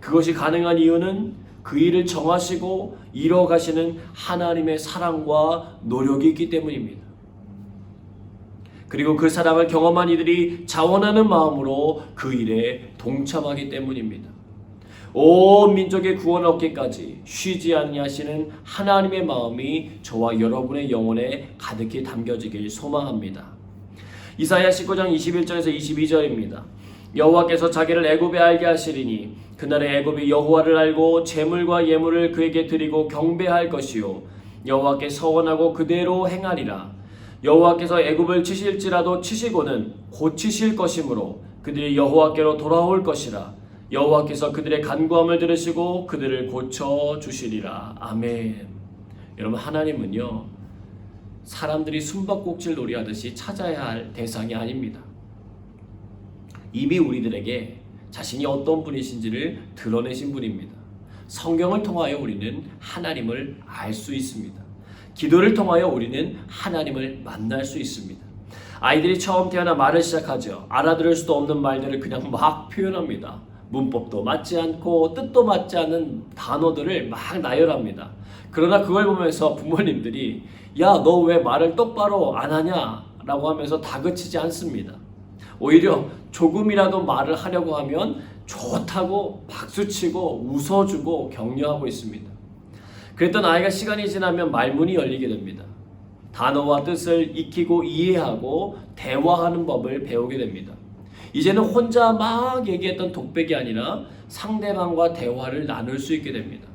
그것이 가능한 이유는 그 일을 정하시고 이뤄가시는 하나님의 사랑과 노력이 있기 때문입니다. 그리고 그 사랑을 경험한 이들이 자원하는 마음으로 그 일에 동참하기 때문입니다. 온 민족의 구원 얻기까지 쉬지 아니하시는 하나님의 마음이 저와 여러분의 영혼에 가득히 담겨지길 소망합니다. 이사야 19장 21절에서 22절입니다. 여호와께서 자기를 애굽에 알게 하시리니 그날에 애굽이 여호와를 알고 제물과 예물을 그에게 드리고 경배할 것이요 여호와께 서원하고 그대로 행하리라. 여호와께서 애굽을 치실지라도 치시고는 고치실 것이므로 그들이 여호와께로 돌아올 것이라. 여호와께서 그들의 간구함을 들으시고 그들을 고쳐주시리라. 아멘. 여러분, 하나님은요 사람들이 숨바꼭질 놀이하듯이 찾아야 할 대상이 아닙니다. 이미 우리들에게 자신이 어떤 분이신지를 드러내신 분입니다. 성경을 통하여 우리는 하나님을 알 수 있습니다. 기도를 통하여 우리는 하나님을 만날 수 있습니다. 아이들이 처음 태어나 말을 시작하죠. 알아들을 수도 없는 말들을 그냥 막 표현합니다. 문법도 맞지 않고 뜻도 맞지 않는 단어들을 막 나열합니다. 그러나 그걸 보면서 부모님들이 야, 너 왜 말을 똑바로 안 하냐? 라고 하면서 다그치지 않습니다. 오히려 조금이라도 말을 하려고 하면 좋다고 박수치고 웃어주고 격려하고 있습니다. 그랬던 아이가 시간이 지나면 말문이 열리게 됩니다. 단어와 뜻을 익히고 이해하고 대화하는 법을 배우게 됩니다. 이제는 혼자 막 얘기했던 독백이 아니라 상대방과 대화를 나눌 수 있게 됩니다.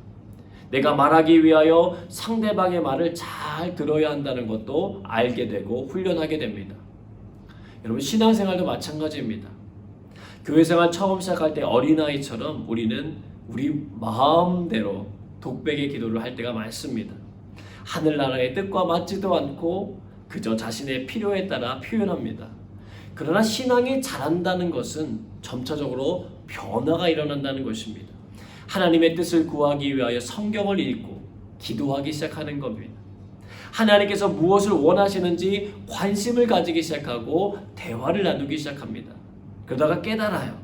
내가 말하기 위하여 상대방의 말을 잘 들어야 한다는 것도 알게 되고 훈련하게 됩니다. 여러분, 신앙생활도 마찬가지입니다. 교회생활 처음 시작할 때 어린아이처럼 우리는 우리 마음대로 독백의 기도를 할 때가 많습니다. 하늘나라의 뜻과 맞지도 않고 그저 자신의 필요에 따라 표현합니다. 그러나 신앙이 자란다는 것은 점차적으로 변화가 일어난다는 것입니다. 하나님의 뜻을 구하기 위하여 성경을 읽고 기도하기 시작하는 겁니다. 하나님께서 무엇을 원하시는지 관심을 가지기 시작하고 대화를 나누기 시작합니다. 그러다가 깨달아요.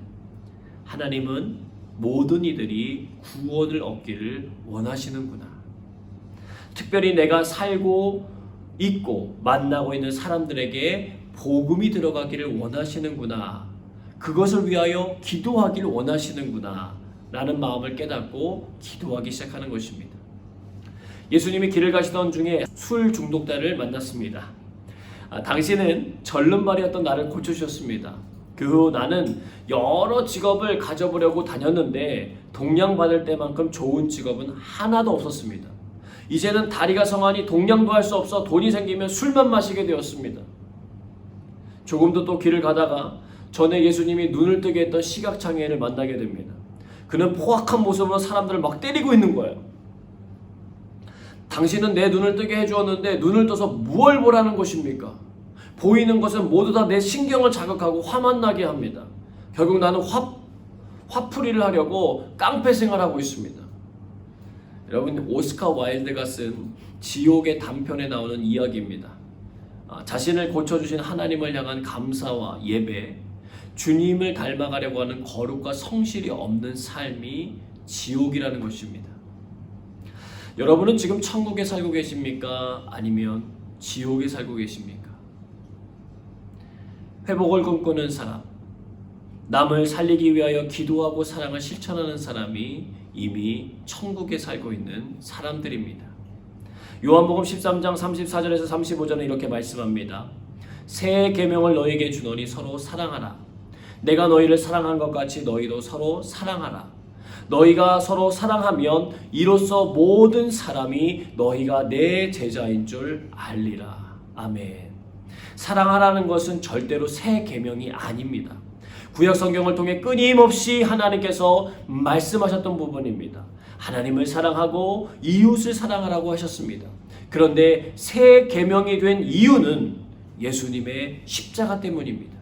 하나님은 모든 이들이 구원을 얻기를 원하시는구나. 특별히 내가 살고 있고 만나고 있는 사람들에게 복음이 들어가기를 원하시는구나. 그것을 위하여 기도하기를 원하시는구나 라는 마음을 깨닫고 기도하기 시작하는 것입니다. 예수님이 길을 가시던 중에 술 중독자를 만났습니다. 당신은 절름발이었던 나를 고쳐주셨습니다. 그 후 나는 여러 직업을 가져보려고 다녔는데 동량받을 때만큼 좋은 직업은 하나도 없었습니다. 이제는 다리가 성하니 동량도 할 수 없어 돈이 생기면 술만 마시게 되었습니다. 조금도 또 길을 가다가 전에 예수님이 눈을 뜨게 했던 시각장애인을 만나게 됩니다. 그는 포악한 모습으로 사람들을 막 때리고 있는 거예요. 당신은 내 눈을 뜨게 해주었는데 눈을 떠서 무얼 보라는 것입니까? 보이는 것은 모두 다 내 신경을 자극하고 화만 나게 합니다. 결국 나는 화풀이를 하려고 깡패 생활하고 있습니다. 여러분, 오스카 와일드가 쓴 지옥의 단편에 나오는 이야기입니다. 자신을 고쳐주신 하나님을 향한 감사와 예배, 주님을 닮아가려고 하는 거룩과 성실이 없는 삶이 지옥이라는 것입니다. 여러분은 지금 천국에 살고 계십니까? 아니면 지옥에 살고 계십니까? 회복을 꿈꾸는 사람, 남을 살리기 위하여 기도하고 사랑을 실천하는 사람이 이미 천국에 살고 있는 사람들입니다. 요한복음 13장 34절에서 35절은 이렇게 말씀합니다. 새 계명을 너희에게 주노니 서로 사랑하라. 내가 너희를 사랑한 것 같이 너희도 서로 사랑하라. 너희가 서로 사랑하면 이로써 모든 사람이 너희가 내 제자인 줄 알리라. 아멘. 사랑하라는 것은 절대로 새 계명이 아닙니다. 구약 성경을 통해 끊임없이 하나님께서 말씀하셨던 부분입니다. 하나님을 사랑하고 이웃을 사랑하라고 하셨습니다. 그런데 새 계명이 된 이유는 예수님의 십자가 때문입니다.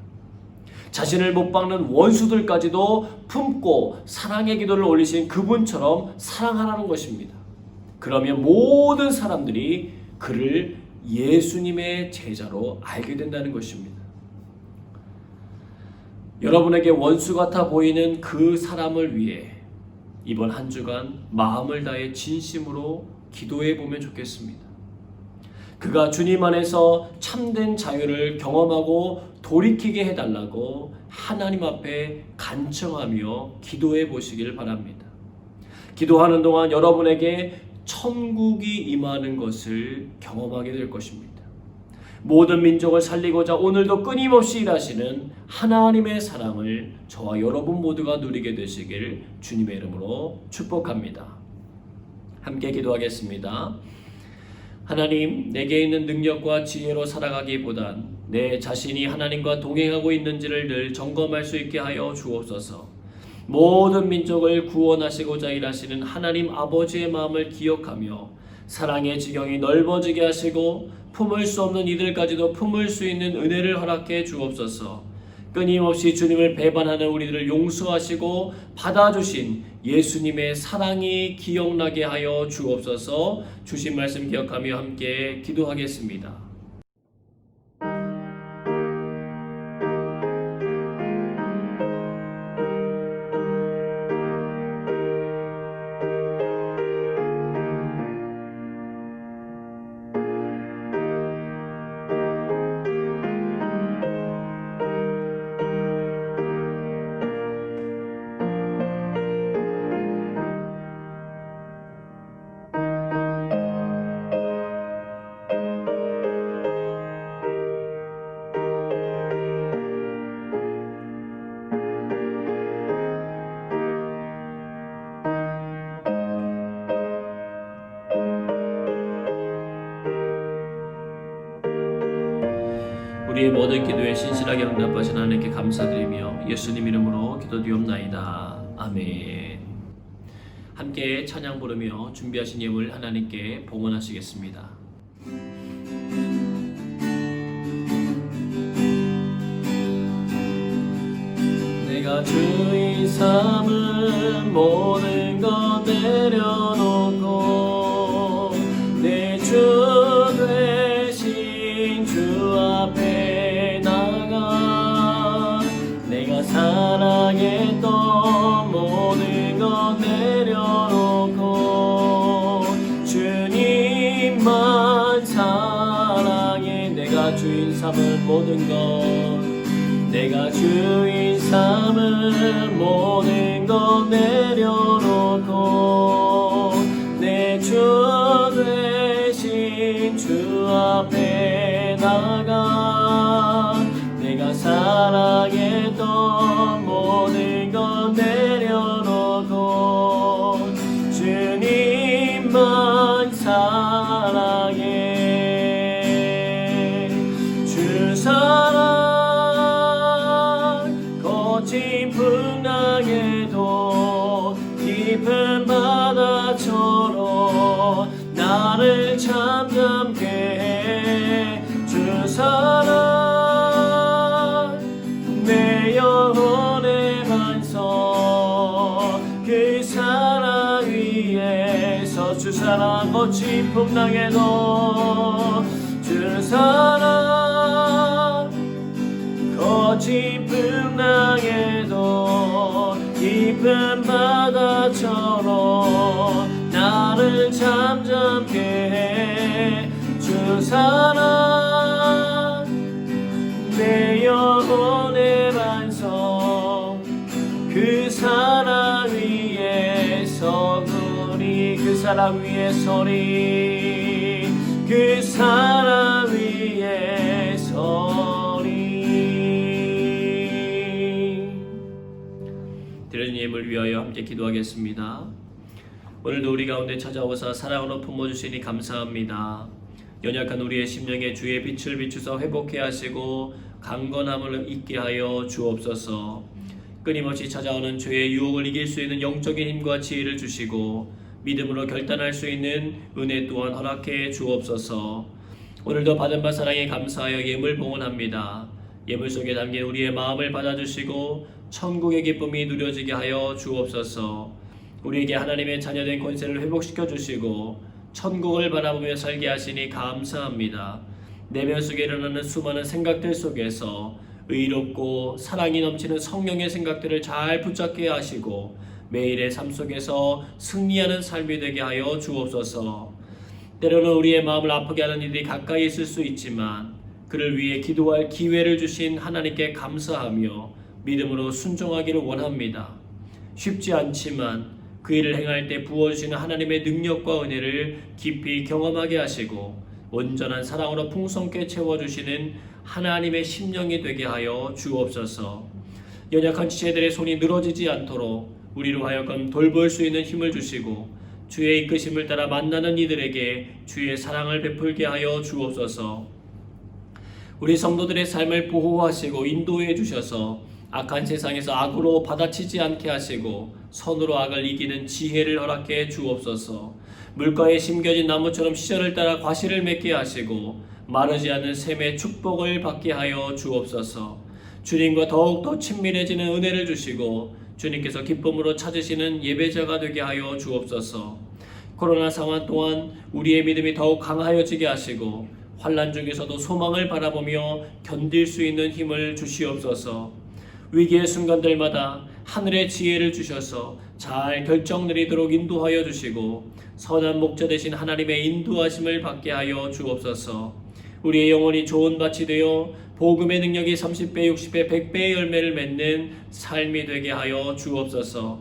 자신을 못 박는 원수들까지도 품고 사랑의 기도를 올리신 그분처럼 사랑하라는 것입니다. 그러면 모든 사람들이 그를 예수님의 제자로 알게 된다는 것입니다. 여러분에게 원수 같아 보이는 그 사람을 위해 이번 한 주간 마음을 다해 진심으로 기도해 보면 좋겠습니다. 그가 주님 안에서 참된 자유를 경험하고 돌이키게 해달라고 하나님 앞에 간청하며 기도해 보시길 바랍니다. 기도하는 동안 여러분에게 천국이 임하는 것을 경험하게 될 것입니다. 모든 민족을 살리고자 오늘도 끊임없이 일하시는 하나님의 사랑을 저와 여러분 모두가 누리게 되시길 주님의 이름으로 축복합니다. 함께 기도하겠습니다. 하나님, 내게 있는 능력과 지혜로 살아가기보단 내 자신이 하나님과 동행하고 있는지를 늘 점검할 수 있게 하여 주옵소서. 모든 민족을 구원하시고자 일하시는 하나님 아버지의 마음을 기억하며 사랑의 지경이 넓어지게 하시고 품을 수 없는 이들까지도 품을 수 있는 은혜를 허락해 주옵소서. 끊임없이 주님을 배반하는 우리들을 용서하시고 받아주신 예수님의 사랑이 기억나게 하여 주옵소서. 주신 말씀 기억하며 함께 기도하겠습니다. 우리의 모든 기도에 신실하게 응답하신 하나님께 감사드리며 예수님 이름으로 기도드리옵나이다. 아멘. 함께 찬양 부르며 준비하신 예물 하나님께 봉헌하시겠습니다. 내가 주인 삼은 모든 것 내려놓고 내 주 되신 주 앞에 나가 내가 사랑했던 모든 것 내려놓고 주님만 사랑해. 내가 주인 삼은 모든 것 내가 주인 삼은 모든 것 내려놓고 내 주 되신 주 앞에 나가 내가 사랑했던 모든 것 내려놓고 주님만 사랑해. 주 사랑 거친 풍랑에도 깊은 바다처럼 나를 잠잠케 해. 주 사랑 거친 풍랑에도 주 사랑 거친 풍랑에도 깊은 바다처럼 나를 잠잠케 해 주 사랑 내 영혼의 반성 그 사랑 위에 서구니 그 사랑 위에 서리 그 사랑 위에 서리 드린 예물 위하여 함께 기도하겠습니다. 오늘도 우리 가운데 찾아오사 사랑으로 품어주시니 감사합니다. 연약한 우리의 심령에 주의 빛을 비추사 회복해 하시고 강건함을 잊게 하여 주옵소서. 끊임없이 찾아오는 죄의 유혹을 이길 수 있는 영적인 힘과 지혜를 주시고 믿음으로 결단할 수 있는 은혜 또한 허락해 주옵소서. 오늘도 받은 바 사랑에 감사하여 예물 봉헌합니다. 예물 속에 담긴 우리의 마음을 받아주시고 천국의 기쁨이 누려지게 하여 주옵소서. 우리에게 하나님의 자녀된 권세를 회복시켜 주시고 천국을 바라보며 살게 하시니 감사합니다. 내면 속에 일어나는 수많은 생각들 속에서 의롭고 사랑이 넘치는 성령의 생각들을 잘 붙잡게 하시고 매일의 삶 속에서 승리하는 삶이 되게 하여 주옵소서. 때로는 우리의 마음을 아프게 하는 일이 가까이 있을 수 있지만 그를 위해 기도할 기회를 주신 하나님께 감사하며 믿음으로 순종하기를 원합니다. 쉽지 않지만 그 일을 행할 때 부어주시는 하나님의 능력과 은혜를 깊이 경험하게 하시고 온전한 사랑으로 풍성케 채워주시는 하나님의 심령이 되게 하여 주옵소서. 연약한 지체들의 손이 늘어지지 않도록 우리로 하여금 돌볼 수 있는 힘을 주시고 주의 이끄심을 따라 만나는 이들에게 주의 사랑을 베풀게 하여 주옵소서. 우리 성도들의 삶을 보호하시고 인도해 주셔서 악한 세상에서 악으로 받아치지 않게 하시고 선으로 악을 이기는 지혜를 허락해 주옵소서. 물가에 심겨진 나무처럼 시절을 따라 과실을 맺게 하시고 마르지 않는 샘의 축복을 받게 하여 주옵소서. 주님과 더욱더 친밀해지는 은혜를 주시고 주님께서 기쁨으로 찾으시는 예배자가 되게 하여 주옵소서. 코로나 상황 동안 우리의 믿음이 더욱 강하여지게 하시고 환난 중에서도 소망을 바라보며 견딜 수 있는 힘을 주시옵소서. 위기의 순간들마다 하늘의 지혜를 주셔서 잘 결정 내리도록 인도하여 주시고 선한 목자 되신 하나님의 인도하심을 받게 하여 주옵소서. 우리의 영혼이 좋은 밭이 되어 복음의 능력이 30배, 60배, 100배의 열매를 맺는 삶이 되게 하여 주옵소서.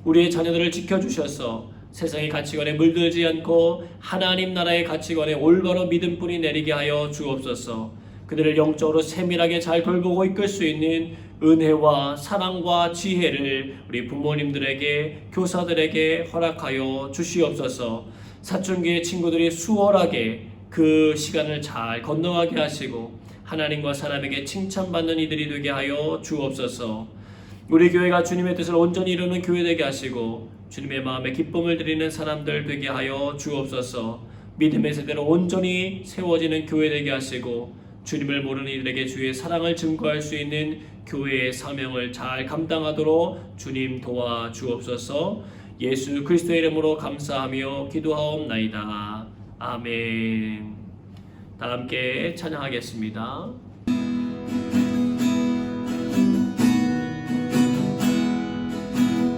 우리의 자녀들을 지켜주셔서 세상의 가치관에 물들지 않고 하나님 나라의 가치관에 올바로 믿음뿐이 내리게 하여 주옵소서. 그들을 영적으로 세밀하게 잘 돌보고 이끌 수 있는 은혜와 사랑과 지혜를 우리 부모님들에게 교사들에게 허락하여 주시옵소서. 사춘기의 친구들이 수월하게 그 시간을 잘 건너가게 하시고 하나님과 사람에게 칭찬받는 이들이 되게 하여 주옵소서. 우리 교회가 주님의 뜻을 온전히 이루는 교회 되게 하시고 주님의 마음에 기쁨을 드리는 사람들 되게 하여 주옵소서. 믿음의 세대로 온전히 세워지는 교회 되게 하시고 주님을 모르는 이들에게 주의 사랑을 증거할 수 있는 교회의 사명을 잘 감당하도록 주님 도와 주옵소서. 예수 그리스도의 이름으로 감사하며 기도하옵나이다. 아멘. 다 함께 찬양하겠습니다.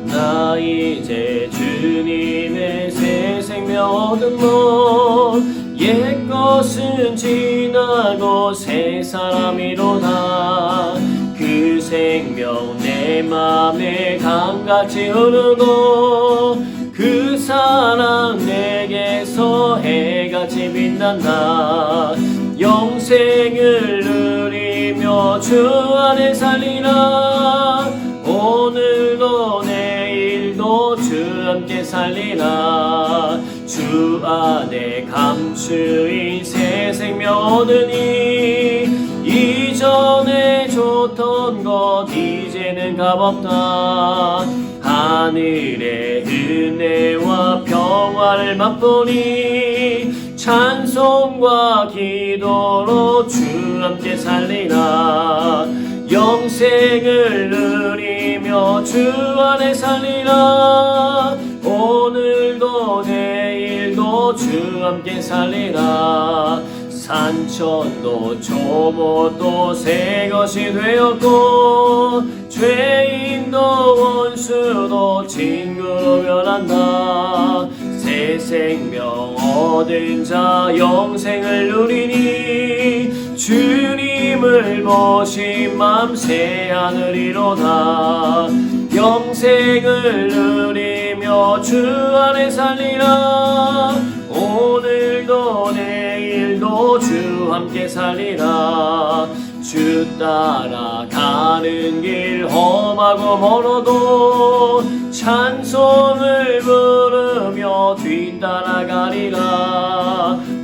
나 이제 주님의 새 생명 얻은 것 옛것은 지나고 새 사람이로다. 그 생명 내 맘에 강같이 흐르고 그 사랑 내게서 해같이 빛난다. 영생을 누리며 주 안에 살리라. 오늘도 내일도 주 함께 살리라. 주 안에 감추인 새 생명 얻으니 이전에 줬던 것 이제는 값없다. 하늘의 은혜와 평화를 맛보니 찬송과 기도로 주 함께 살리라. 영생을 누리며 주 안에 살리라. 오늘도 내일도 일도 주 함께 살리라. 산천도 조못도 새 것이 되었고 죄인도 원수도 친구로 변한다. 새 생명 얻은 자 영생을 누리니 주님을 모신 맘 새 하늘이로다. 영생을 누리며 주 안에 살리라. 오늘도 내일도 주 함께 살리라. 주 따라 가는 길 험하고 멀어도 찬송을 부르며 뒤따라가리라.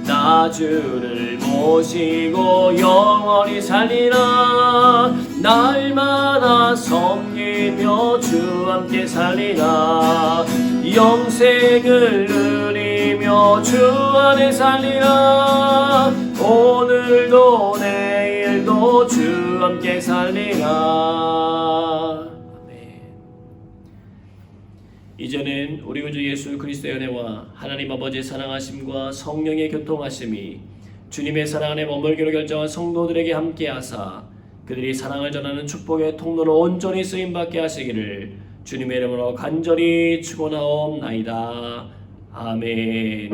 나 주를 모시고 영원히 살리라. 날마다 섬기며 주 함께 살리라. 영생을 누리며 주 안에 살리라. 오늘도 내일도 주 함께 살리라. 아멘. 이제는 우리 구주 예수 그리스도의 은혜와 하나님 아버지의 사랑하심과 성령의 교통하심이 주님의 사랑 안에 머물기로 결정한 성도들에게 함께하사 그들이 사랑을 전하는 축복의 통로로 온전히 쓰임받게 하시기를 주님의 이름으로 간절히 축원하옵나이다. 아멘.